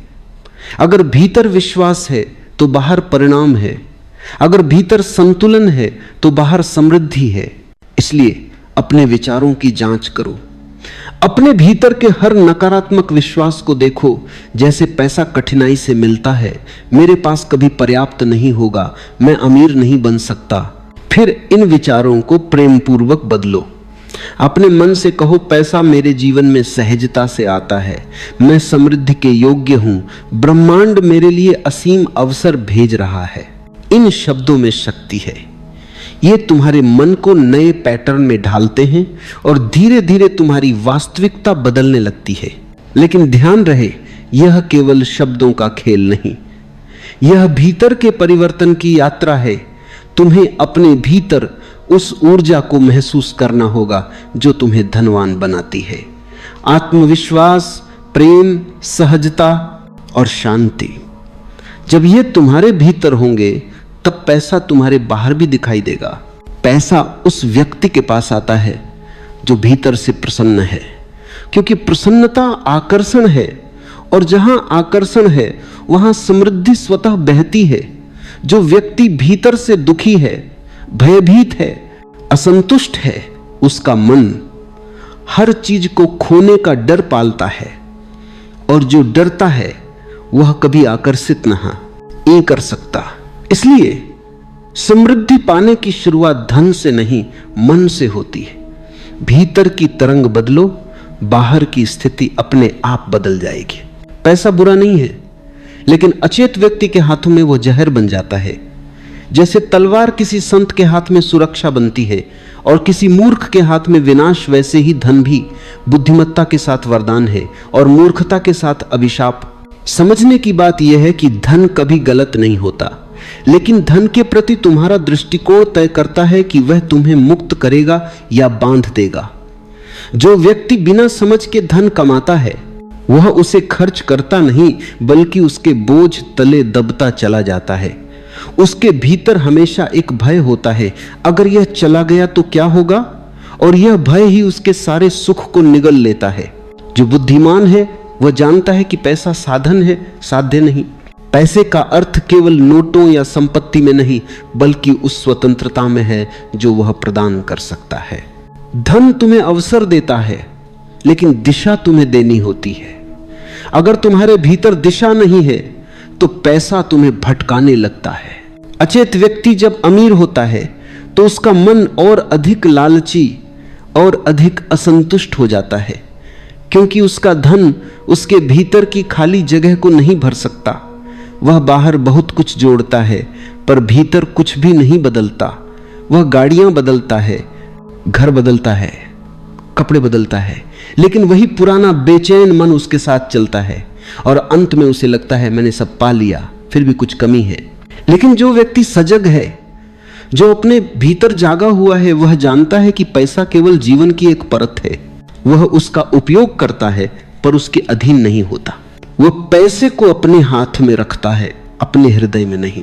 अगर भीतर विश्वास है तो बाहर परिणाम है। अगर भीतर संतुलन है तो बाहर समृद्धि है। इसलिए अपने विचारों की जांच करो। अपने भीतर के हर नकारात्मक विश्वास को देखो। जैसे पैसा कठिनाई से मिलता है, मेरे पास कभी पर्याप्त नहीं होगा, मैं अमीर नहीं बन सकता। फिर इन विचारों को प्रेम पूर्वक बदलो। अपने मन से कहो, पैसा मेरे जीवन में सहजता से आता है, मैं समृद्धि के योग्य हूं, ब्रह्मांड मेरे लिए असीम अवसर भेज रहा है। इन शब्दों में शक्ति है। ये तुम्हारे मन को नए पैटर्न में ढालते हैं और धीरे धीरे तुम्हारी वास्तविकता बदलने लगती है। लेकिन ध्यान रहे, यह केवल शब्दों का खेल नहीं, यह भीतर के परिवर्तन की यात्रा है। तुम्हें अपने भीतर उस ऊर्जा को महसूस करना होगा जो तुम्हें धनवान बनाती है। आत्मविश्वास, प्रेम, सहजता और शांति। जब ये तुम्हारे भीतर होंगे तब पैसा तुम्हारे बाहर भी दिखाई देगा। पैसा उस व्यक्ति के पास आता है जो भीतर से प्रसन्न है, क्योंकि प्रसन्नता आकर्षण है, और जहां आकर्षण है वहां समृद्धि स्वतः बहती है। जो व्यक्ति भीतर से दुखी है, भयभीत है, असंतुष्ट है, उसका मन हर चीज को खोने का डर पालता है, और जो डरता है वह कभी आकर्षित नहीं कर सकता। इसलिए समृद्धि पाने की शुरुआत धन से नहीं, मन से होती है। भीतर की तरंग बदलो, बाहर की स्थिति अपने आप बदल जाएगी। पैसा बुरा नहीं है, लेकिन अचेत व्यक्ति के हाथों में वो जहर बन जाता है। जैसे तलवार किसी संत के हाथ में सुरक्षा बनती है और किसी मूर्ख के हाथ में विनाश, वैसे ही धन भी बुद्धिमत्ता के साथ वरदान है और मूर्खता के साथ अभिशाप। समझने की बात यह है कि धन कभी गलत नहीं होता, लेकिन धन के प्रति तुम्हारा दृष्टिकोण तय करता है कि वह तुम्हें मुक्त करेगा या बांध देगा। जो व्यक्ति बिना समझ के धन कमाता है वह उसे खर्च करता नहीं, बल्कि उसके बोझ तले दबता चला जाता है। उसके भीतर हमेशा एक भय होता है, अगर यह चला गया तो क्या होगा, और यह भय ही उसके सारे सुख को निगल लेता है। जो बुद्धिमान है वह जानता है कि पैसा साधन है, साध्य नहीं। पैसे का अर्थ केवल नोटों या संपत्ति में नहीं, बल्कि उस स्वतंत्रता में है जो वह प्रदान कर सकता है। धन तुम्हें अवसर देता है, लेकिन दिशा तुम्हें देनी होती है। अगर तुम्हारे भीतर दिशा नहीं है तो पैसा तुम्हें भटकाने लगता है। अचेत व्यक्ति जब अमीर होता है तो उसका मन और अधिक लालची और अधिक असंतुष्ट हो जाता है, क्योंकि उसका धन उसके भीतर की खाली जगह को नहीं भर सकता। वह बाहर बहुत कुछ जोड़ता है, पर भीतर कुछ भी नहीं बदलता। वह गाड़ियां बदलता है, घर बदलता है, कपड़े बदलता है, लेकिन वही पुराना बेचैन मन उसके साथ चलता है और अंत में उसे लगता है मैंने सब पा लिया, फिर भी कुछ कमी है। लेकिन जो व्यक्ति सजग है, जो अपने भीतर जागा हुआ है, वह जानता है कि पैसा केवल जीवन की एक परत है। वह उसका उपयोग करता है पर उसके अधीन नहीं होता। वह पैसे को अपने हाथ में रखता है, अपने हृदय में नहीं।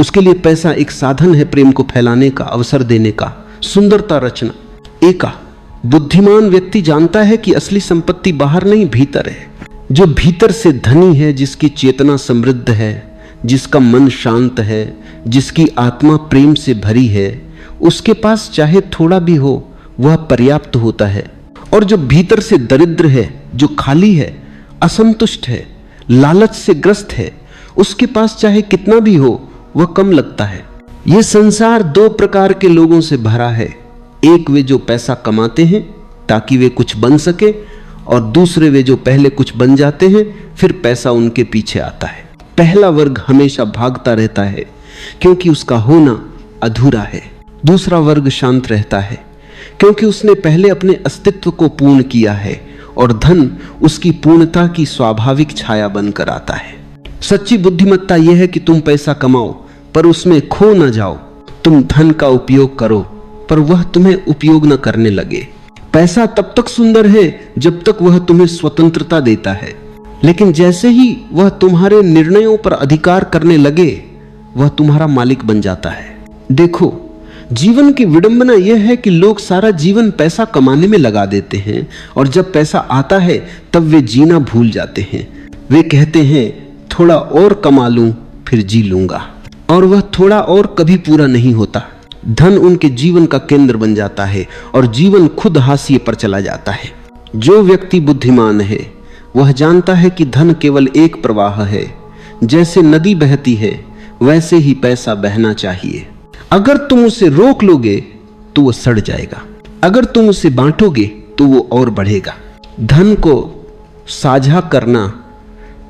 उसके लिए पैसा एक साधन है प्रेम को फैलाने का, अवसर देने का, सुंदरता रचना। एका बुद्धिमान व्यक्ति जानता है कि असली संपत्ति बाहर नहीं भीतर है। जो भीतर से धनी है, जिसकी चेतना समृद्ध है, जिसका मन शांत है, जिसकी आत्मा प्रेम से भरी है, उसके पास चाहे थोड़ा भी हो वह पर्याप्त होता है। और जो भीतर से दरिद्र है, जो खाली है, असंतुष्ट है, लालच से ग्रस्त है, उसके पास चाहे कितना भी हो वह कम लगता है। यह संसार दो प्रकार के लोगों से भरा है। एक वे जो पैसा कमाते हैं ताकि वे कुछ बन सके, और दूसरे वे जो पहले कुछ बन जाते हैं फिर पैसा उनके पीछे आता है। पहला वर्ग हमेशा भागता रहता है क्योंकि उसका होना अधूरा है। दूसरा वर्ग शांत रहता है क्योंकि उसने पहले अपने अस्तित्व को पूर्ण किया है, और धन उसकी पूर्णता की स्वाभाविक छाया बनकर आता है। सच्ची बुद्धिमत्ता यह है कि तुम पैसा कमाओ पर उसमें खो न जाओ। तुम धन का उपयोग करो पर वह तुम्हें उपयोग न करने लगे। पैसा तब तक सुंदर है जब तक वह तुम्हें स्वतंत्रता देता है, लेकिन जैसे ही वह तुम्हारे निर्णयों पर अधिकार करने लगे वह तुम्हारा मालिक बन जाता है। देखो, जीवन की विडंबना यह है कि लोग सारा जीवन पैसा कमाने में लगा देते हैं, और जब पैसा आता है तब वे जीना भूल जाते हैं। वे कहते हैं थोड़ा और कमा लूं फिर जी लूंगा। और वह थोड़ा और कभी पूरा नहीं होता। धन उनके जीवन का केंद्र बन जाता है और जीवन खुद हाशिए पर चला जाता है। जो व्यक्ति बुद्धिमान है वह जानता है कि धन केवल एक प्रवाह है। जैसे नदी बहती है वैसे ही पैसा बहना चाहिए। अगर तुम उसे रोक लोगे तो वो सड़ जाएगा, अगर तुम उसे बांटोगे तो वो और बढ़ेगा। धन को साझा करना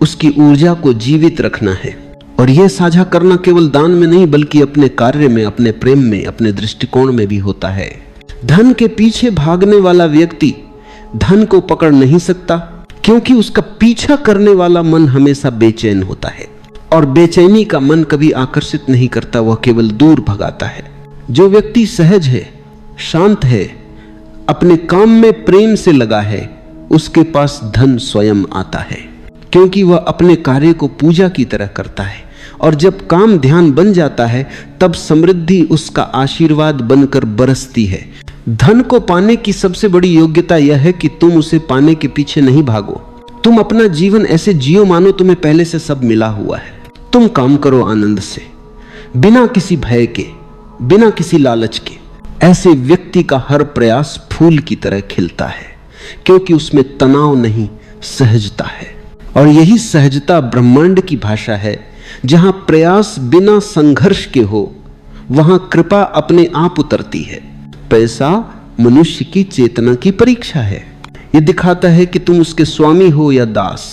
उसकी ऊर्जा को जीवित रखना है, और यह साझा करना केवल दान में नहीं बल्कि अपने कार्य में, अपने प्रेम में, अपने दृष्टिकोण में भी होता है। धन के पीछे भागने वाला व्यक्ति धन को पकड़ नहीं सकता, क्योंकि उसका पीछा करने वाला मन हमेशा बेचैन होता है, और बेचैनी का मन कभी आकर्षित नहीं करता, वह केवल दूर भगाता है। जो व्यक्ति सहज है, शांत है, अपने काम में प्रेम से लगा है, उसके पास धन स्वयं आता है, क्योंकि वह अपने कार्य को पूजा की तरह करता है। और जब काम ध्यान बन जाता है तब समृद्धि उसका आशीर्वाद बनकर बरसती है। धन को पाने की सबसे बड़ी योग्यता यह है कि तुम उसे पाने के पीछे नहीं भागो। तुम अपना जीवन ऐसे जियो मानो तुम्हें पहले से सब मिला हुआ है। तुम काम करो आनंद से, बिना किसी भय के, बिना किसी लालच के। ऐसे व्यक्ति का हर प्रयास फूल की तरह खिलता है, क्योंकि उसमें तनाव नहीं, सहजता है। और यही सहजता ब्रह्मांड की भाषा है। जहां प्रयास बिना संघर्ष के हो वहां कृपा अपने आप उतरती है। पैसा मनुष्य की चेतना की परीक्षा है। यह दिखाता है कि तुम उसके स्वामी हो या दास।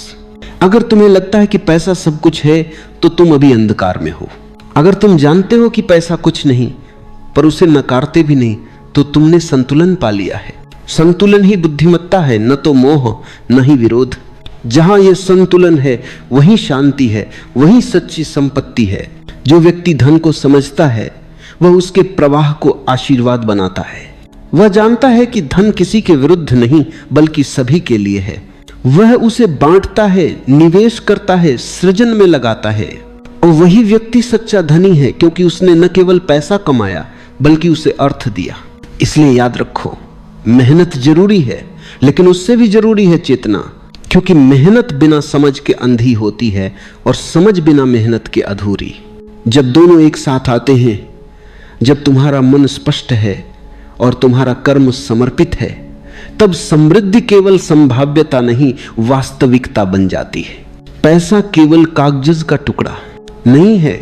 अगर तुम्हें लगता है कि पैसा सब कुछ है तो तुम अभी अंधकार में हो। अगर तुम जानते हो कि पैसा कुछ नहीं पर उसे नकारते भी नहीं तो तुमने संतुलन पा लिया है। संतुलन ही बुद्धिमत्ता है, न तो मोह न ही विरोध। जहां यह संतुलन है वहीं शांति है, वहीं सच्ची संपत्ति है। जो व्यक्ति धन को समझता है वह उसके प्रवाह को आशीर्वाद बनाता है। वह जानता है कि धन किसी के विरुद्ध नहीं बल्कि सभी के लिए है। वह उसे बांटता है, निवेश करता है, सृजन में लगाता है। और वही व्यक्ति सच्चा धनी है, क्योंकि उसने न केवल पैसा कमाया बल्कि उसे अर्थ दिया। इसलिए याद रखो, मेहनत जरूरी है, लेकिन उससे भी जरूरी है चेतना, क्योंकि मेहनत बिना समझ के अंधी होती है और समझ बिना मेहनत के अधूरी। जब दोनों एक साथ आते हैं, जब तुम्हारा मन स्पष्ट है और तुम्हारा कर्म समर्पित है, तब समृद्धि केवल संभाव्यता नहीं वास्तविकता बन जाती है। पैसा केवल कागज का टुकड़ा नहीं है,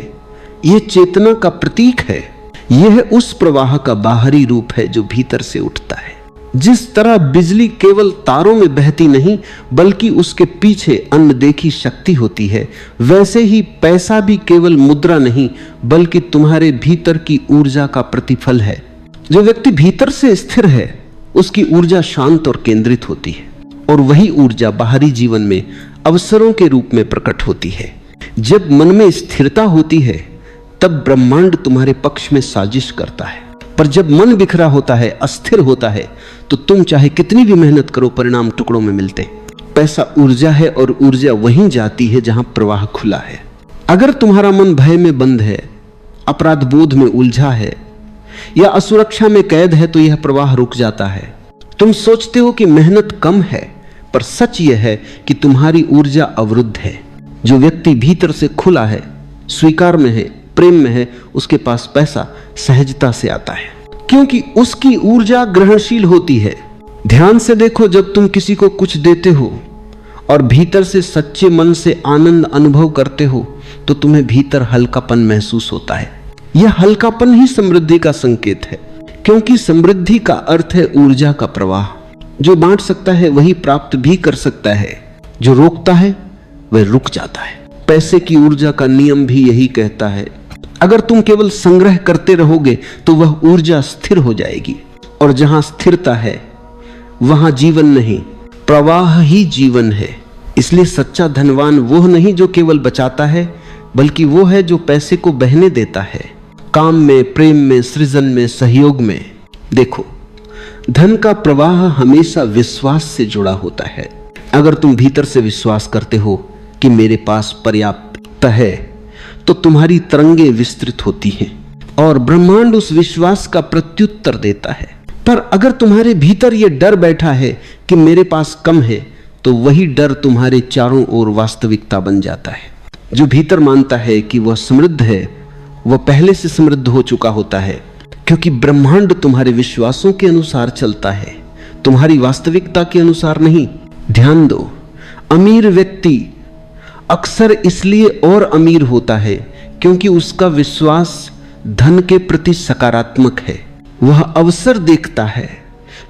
यह चेतना का प्रतीक है। यह उस प्रवाह का बाहरी रूप है जो भीतर से उठता है। जिस तरह बिजली केवल तारों में बहती नहीं बल्कि उसके पीछे अनदेखी शक्ति होती है, वैसे ही पैसा भी केवल मुद्रा नहीं बल्कि तुम्हारे भीतर की ऊर्जा का प्रतिफल है। जो व्यक्ति भीतर से स्थिर है उसकी ऊर्जा शांत और केंद्रित होती है, और वही ऊर्जा बाहरी जीवन में अवसरों के रूप में प्रकट होती है। जब मन में स्थिरता होती है तब ब्रह्मांड तुम्हारे पक्ष में साजिश करता है, पर जब मन बिखरा होता है, अस्थिर होता है, तो तुम चाहे कितनी भी मेहनत करो परिणाम टुकड़ों में मिलते। पैसा ऊर्जा है और ऊर्जा वहीं जाती है जहां प्रवाह खुला है। अगर तुम्हारा मन भय में बंद है, अपराध बोध में उलझा है या असुरक्षा में कैद है तो यह प्रवाह रुक जाता है। तुम सोचते हो कि मेहनत कम है, पर सच यह है कि तुम्हारी ऊर्जा अवरुद्ध है। जो व्यक्ति भीतर से खुला है, स्वीकार में है, प्रेम में है, उसके पास पैसा सहजता से आता है, क्योंकि उसकी ऊर्जा ग्रहणशील होती है। ध्यान से देखो, जब तुम किसी को कुछ देते हो और भीतर से सच्चे मन से आनंद अनुभव करते हो तो तुम्हें भीतर हल्कापन महसूस होता है। यह हल्कापन ही समृद्धि का संकेत है, क्योंकि समृद्धि का अर्थ है ऊर्जा का प्रवाह। जो बांट सकता है वही प्राप्त भी कर सकता है, जो रोकता है वह रुक जाता है। पैसे की ऊर्जा का नियम भी यही कहता है। अगर तुम केवल संग्रह करते रहोगे तो वह ऊर्जा स्थिर हो जाएगी, और जहां स्थिरता है वहां जीवन नहीं, प्रवाह ही जीवन है। इसलिए सच्चा धनवान वो नहीं जो केवल बचाता है, बल्कि वो है जो पैसे को बहने देता है, काम में, प्रेम में, सृजन में, सहयोग में। देखो, धन का प्रवाह हमेशा विश्वास से जुड़ा होता है। अगर तुम भीतर से विश्वास करते हो कि मेरे पास पर्याप्त है तो तुम्हारी तरंगे विस्तृत होती हैं और ब्रह्मांड उस विश्वास का प्रत्युत्तर देता है। पर अगर तुम्हारे भीतर यह डर बैठा है कि मेरे पास कम है तो वही डर तुम्हारे चारों ओर वास्तविकता बन जाता है। जो भीतर मानता है कि वह समृद्ध है वह पहले से समृद्ध हो चुका होता है, क्योंकि ब्रह्मांड तुम्हारे विश्वासों के अनुसार चलता है, तुम्हारी वास्तविकता के अनुसार नहीं। ध्यान दो, अमीर व्यक्ति अक्सर इसलिए और अमीर होता है क्योंकि उसका विश्वास धन के प्रति सकारात्मक है। वह अवसर देखता है,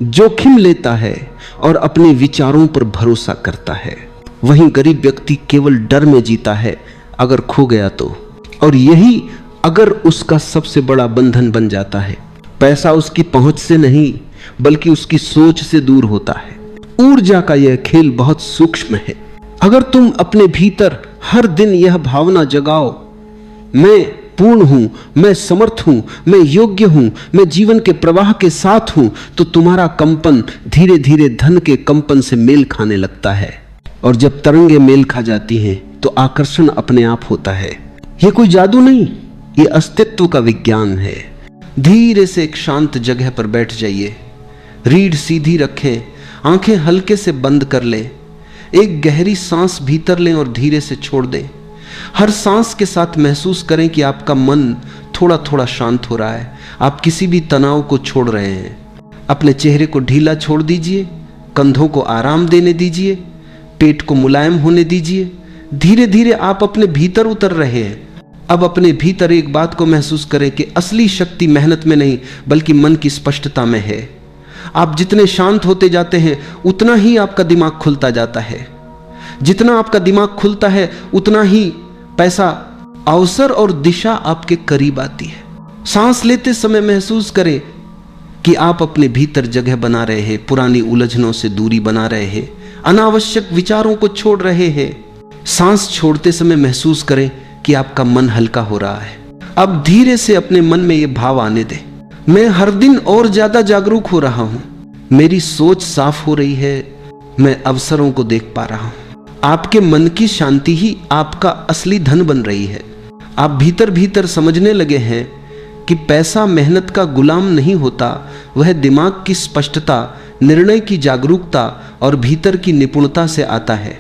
जोखिम लेता है और अपने विचारों पर भरोसा करता है। वहीं गरीब व्यक्ति केवल डर में जीता है, अगर खो गया तो, और यही अगर उसका सबसे बड़ा बंधन बन जाता है। पैसा उसकी पहुंच से नहीं बल्कि उसकी सोच से दूर होता है। ऊर्जा का यह खेल बहुत सूक्ष्म है। अगर तुम अपने भीतर हर दिन यह भावना जगाओ, मैं पूर्ण हूं, मैं समर्थ हूं, मैं योग्य हूं, मैं जीवन के प्रवाह के साथ हूं, तो तुम्हारा कंपन धीरे धीरे धन के कंपन से मेल खाने लगता है। और जब तरंगे मेल खा जाती हैं तो आकर्षण अपने आप होता है। यह कोई जादू नहीं, यह अस्तित्व का विज्ञान है। धीरे से एक शांत जगह पर बैठ जाइए, रीढ़ सीधी रखें, आंखें हल्के से बंद कर लें, एक गहरी सांस भीतर लें और धीरे से छोड़ दें। हर सांस के साथ महसूस करें कि आपका मन थोड़ा थोड़ा शांत हो रहा है, आप किसी भी तनाव को छोड़ रहे हैं। अपने चेहरे को ढीला छोड़ दीजिए, कंधों को आराम देने दीजिए, पेट को मुलायम होने दीजिए। धीरे धीरे आप अपने भीतर उतर रहे हैं। अब अपने भीतर एक बात को महसूस करें कि असली शक्ति मेहनत में नहीं बल्कि मन की स्पष्टता में है। आप जितने शांत होते जाते हैं उतना ही आपका दिमाग खुलता जाता है। जितना आपका दिमाग खुलता है उतना ही पैसा, अवसर और दिशा आपके करीब आती है। सांस लेते समय महसूस करें कि आप अपने भीतर जगह बना रहे हैं, पुरानी उलझनों से दूरी बना रहे हैं, अनावश्यक विचारों को छोड़ रहे हैं। सांस छोड़ते समय महसूस करें कि आपका मन हल्का हो रहा है। अब धीरे से अपने मन में यह भाव आने दें, मैं हर दिन और ज्यादा जागरूक हो रहा हूं, मेरी सोच साफ हो रही है, मैं अवसरों को देख पा रहा हूं। आपके मन की शांति ही आपका असली धन बन रही है। आप भीतर भीतर समझने लगे हैं कि पैसा मेहनत का गुलाम नहीं होता, वह दिमाग की स्पष्टता, निर्णय की जागरूकता और भीतर की निपुणता से आता है।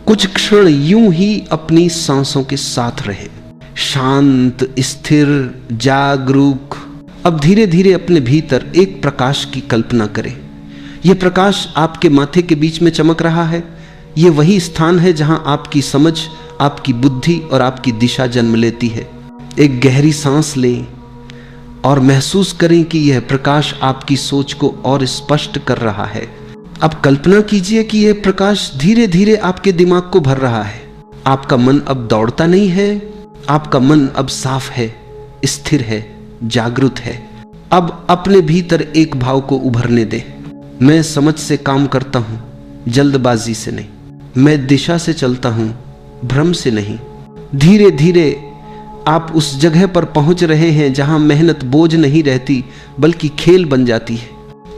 कुछ क्षण यूं ही अपनी सांसों के साथ रहे, शांत, स्थिर, जागरूक। अब धीरे धीरे अपने भीतर एक प्रकाश की कल्पना करें। यह प्रकाश आपके माथे के बीच में चमक रहा है। यह वही स्थान है जहां आपकी समझ, आपकी बुद्धि और आपकी दिशा जन्म लेती है। एक गहरी सांस लें और महसूस करें कि यह प्रकाश आपकी सोच को और स्पष्ट कर रहा है। अब कल्पना कीजिए कि यह प्रकाश धीरे धीरे आपके दिमाग को भर रहा है। आपका मन अब दौड़ता नहीं है, आपका मन अब साफ है, स्थिर है, जागरूक है। अब अपने भीतर एक भाव को उभरने दे, मैं समझ से काम करता हूं, जल्दबाजी से नहीं। मैं दिशा से चलता हूं, भ्रम से नहीं। धीरे धीरे आप उस जगह पर पहुंच रहे हैं जहां मेहनत बोझ नहीं रहती बल्कि खेल बन जाती है।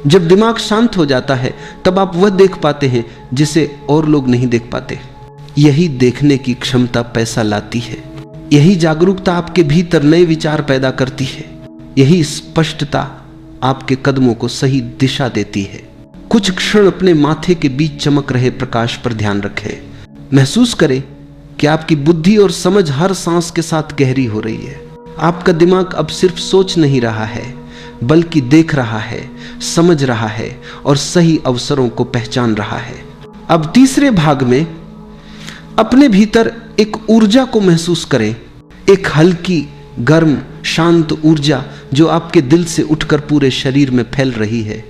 जब दिमाग शांत हो जाता है तब आप वह देख पाते हैं जिसे और लोग नहीं देख पाते। यही देखने की क्षमता पैसा लाती है। यही जागरूकता आपके भीतर नए विचार पैदा करती है। यही स्पष्टता आपके कदमों को सही दिशा देती है। कुछ क्षण अपने माथे के बीच चमक रहे प्रकाश पर ध्यान रखें। महसूस करें कि आपकी बुद्धि और समझ हर सांस के साथ गहरी हो रही है। आपका दिमाग अब सिर्फ सोच नहीं रहा है बल्कि देख रहा है, समझ रहा है और सही अवसरों को पहचान रहा है। अब तीसरे भाग में अपने भीतर एक ऊर्जा को महसूस करें, एक हल्की, गर्म, शांत ऊर्जा जो आपके दिल से उठकर पूरे शरीर में फैल रही है।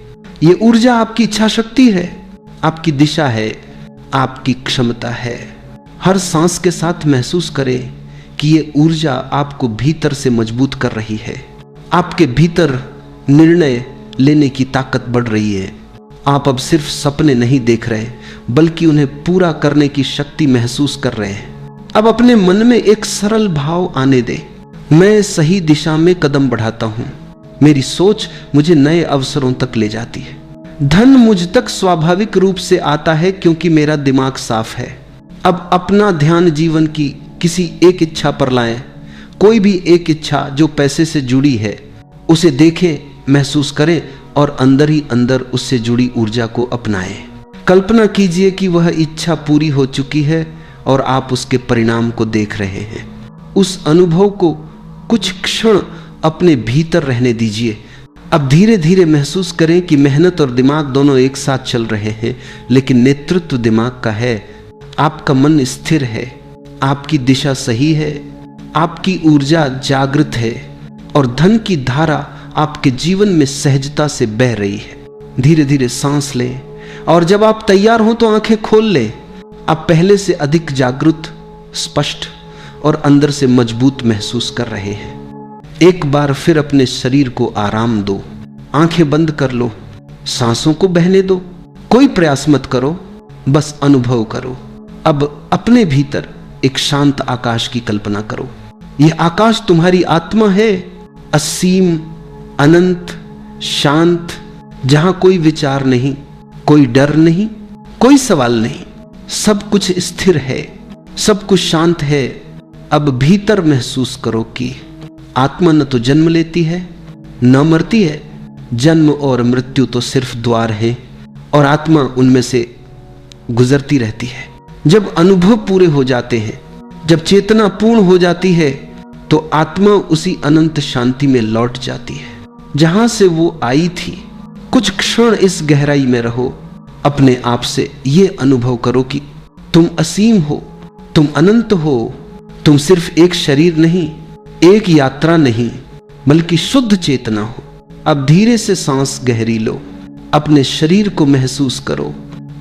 ये ऊर्जा आपकी इच्छा शक्ति है, आपकी दिशा है, आपकी क्षमता है। हर सांस के साथ महसूस करें कि ये ऊर्जा आपको भीतर से मजबूत कर रही है। आपके भीतर निर्णय लेने की ताकत बढ़ रही है। आप अब सिर्फ सपने नहीं देख रहे बल्कि उन्हें पूरा करने की शक्ति महसूस कर रहे हैं। अब अपने मन में एक सरल भाव आने दें, मैं सही दिशा में कदम बढ़ाता हूं, मेरी सोच मुझे नए अवसरों तक ले जाती है। धन मुझ तक स्वाभाविक रूप से आता है क्योंकि मेरा दिमाग साफ है। अब अपना ध्यान जीवन की किसी एक इच्छा पर लाएं। कोई भी एक इच्छा जो पैसे से जुड़ी है उसे देखें, महसूस करें और अंदर ही अंदर उससे जुड़ी ऊर्जा को अपनाएं। कल्पना कीजिए कि वह इच्छा पूरी हो चुकी है और आप उसके परिणाम को देख रहे हैं। उस अनुभव को कुछ क्षण अपने भीतर रहने दीजिए। अब धीरे धीरे महसूस करें कि मेहनत और दिमाग दोनों एक साथ चल रहे हैं, लेकिन नेतृत्व दिमाग का है। आपका मन स्थिर है, आपकी दिशा सही है, आपकी ऊर्जा जागृत है और धन की धारा आपके जीवन में सहजता से बह रही है। धीरे धीरे सांस लें और जब आप तैयार हो तो आंखें खोल लें। आप पहले से अधिक जागृत, स्पष्ट और अंदर से मजबूत महसूस कर रहे हैं। एक बार फिर अपने शरीर को आराम दो, आंखें बंद कर लो, सांसों को बहने दो। कोई प्रयास मत करो, बस अनुभव करो। अब अपने भीतर एक शांत आकाश की कल्पना करो। यह आकाश तुम्हारी आत्मा है, असीम, अनंत, शांत, जहां कोई विचार नहीं, कोई डर नहीं, कोई सवाल नहीं। सब कुछ स्थिर है, सब कुछ शांत है। अब भीतर महसूस करो कि आत्मा न तो जन्म लेती है न मरती है। जन्म और मृत्यु तो सिर्फ द्वार है और आत्मा उनमें से गुजरती रहती है। जब अनुभव पूरे हो जाते हैं, जब चेतना पूर्ण हो जाती है, तो आत्मा उसी अनंत शांति में लौट जाती है जहां से वो आई थी। कुछ क्षण इस गहराई में रहो। अपने आप से यह अनुभव करो कि तुम असीम हो, तुम अनंत हो। तुम सिर्फ एक शरीर नहीं, एक यात्रा नहीं, बल्कि शुद्ध चेतना हो। अब धीरे से सांस गहरी लो, अपने शरीर को महसूस करो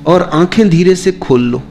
और आंखें धीरे से खोल लो।